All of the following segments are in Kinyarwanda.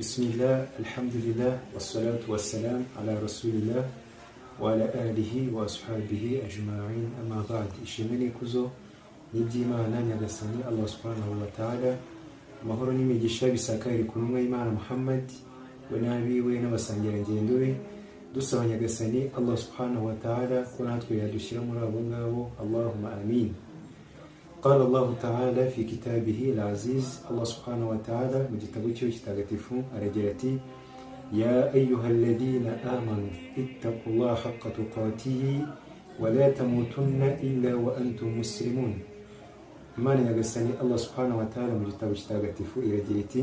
Bismillah, alhamdulillah, wassalatu wassalam ala rasulillah wa ala alihi wa ashabihi ajma'in, amma ba'd. Ishimwe n'ikuzo n'iby'Imana nyagasani Allah subhanahu wa ta'ala, amahoro n'imigisha bisakare ku ntumwa y'Imana Muhammad we n'abiwe n'abasangirangendo be, dusaba nyagasani Allah subhanahu wa ta'ala ko natwe yadushyira muri abo ngabo, Allahumma amin. قال الله تعالى في كتابه العزيز، الله سبحانه وتعالى مجتبوتيو كتابتفو أرجلتي: يا أيها الذين آمنوا اتقوا الله حق تقاته ولا تموتن إلا وأنتم مسلمون. Imana nyagasani Allah subhanahu wa ta'ala mu gitabo kitagatifu iragira iti: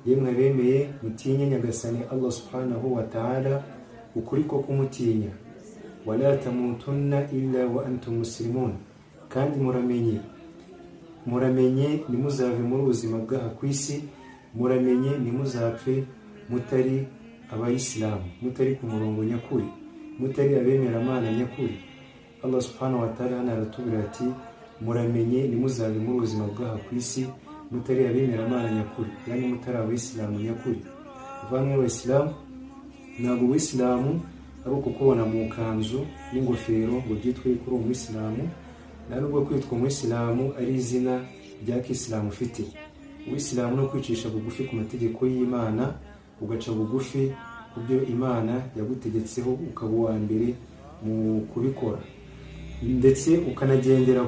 yemwe bemeye mutinye nyagasani Allah subhanahu wa ta'ala ukuri ko kumutinya, wala tamutunna illa wa antum muslimun, kandi muramenye nimuzave muri ubuzima bwaha ku isi, muramenye nimuzapfe mutari abayisilamu, mutari ku murongo nyakuri, mutari abemera Imana nyakuri. Allah subhanahu wa ta'ala aratubwira ati: muramenye nimuzave muri ubuzima bwaha ku isi mutari abemera Imana nyakuri, yani mutari abayisilamu nyakuri. Bavandimwe b'Abayisilamu, ntabwo Ubuyisilamu ari ukukubona mu kanzu n'ingofero ngo byitwe kuri uwo Muyisilamu, nubwo kwitwa Umuyisilamu ari izina rya Kisilamu ufite. Ubuyisilamu no kwicisha bugufi ku mategeko y'Imana, ugaca bugufi ku byo Imana yagutegetseho, ukaba uwa mbere mu kubikora, ndetse ukanagendera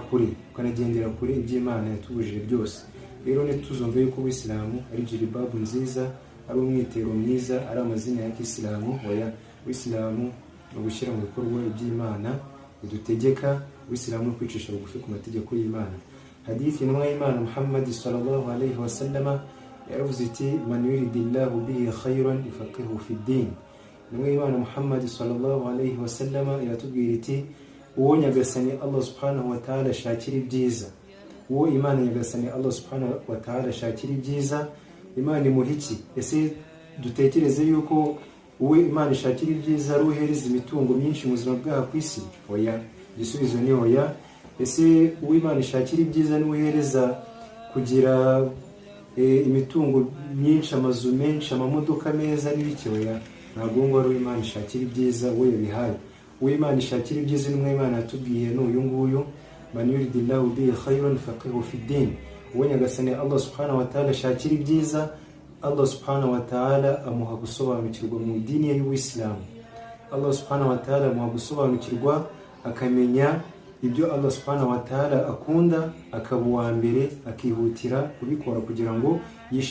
kure iby'Imana yatubujije byose. Rero ntituzumve yuko Ubuyisilamu ari jiribabu nziza, ari umwitero mwiza, ari amazina ya Kisilamu. Oya, Ubuyisilamu ni ugushyira mu bikorwa iby'Imana idutegeka. Ubuyisilamu no kwicisha bugufi ku mategeko y'Imana. Hadithi intumwa y'Imana Muhammad sallallahu alayhi wa sallam yaravuze iti: man yuridillahu bihi khayran yufaqihu fi ddin. Intumwa y'Imana Muhammad sallallahu alayhi wa sallam iratubwira iti: uwo nyagasani Allah subhanahu wa ta'ala ashakira ibyiza, uwo Imana nyagasani Allah subhanahu wa ta'ala ashakira ibyiza, Imana imuha iki? Ese dutekereze yuko uwo Imana ishakira ibyiza ari uhereza imitungo myinshi mu buzima bwaha ku isi? Oya, igisubizo ni oya. Ese uwo Imana ishakira ibyiza ni uhereza kugira imitungo myinshi, amazu menshi, amamodoka meza n'ibiki? Oya, ntabwo ngo ari uwo Imana ishakira ibyiza uwo yabihaye. Uwo Imana ishakira ibyiza n'umwe Imana yatubwiye n'uyu nguyu: man yuridillahu bihi khayran yufaqihu fi ddin. Uwo nyagasani Allah subhanahu wa ta'ala ashakira ibyiza, Allah subhanahu wa ta'ala amuha gusobanukirwa mu dini y'Ubuyisilamu. Allah subhanahu wa ta'ala amuha gusobanukirwa, akamenya ibyo Allah subhanahu wa ta'ala akunda, akaba uwa mbere akihutira kubikora kugira ngo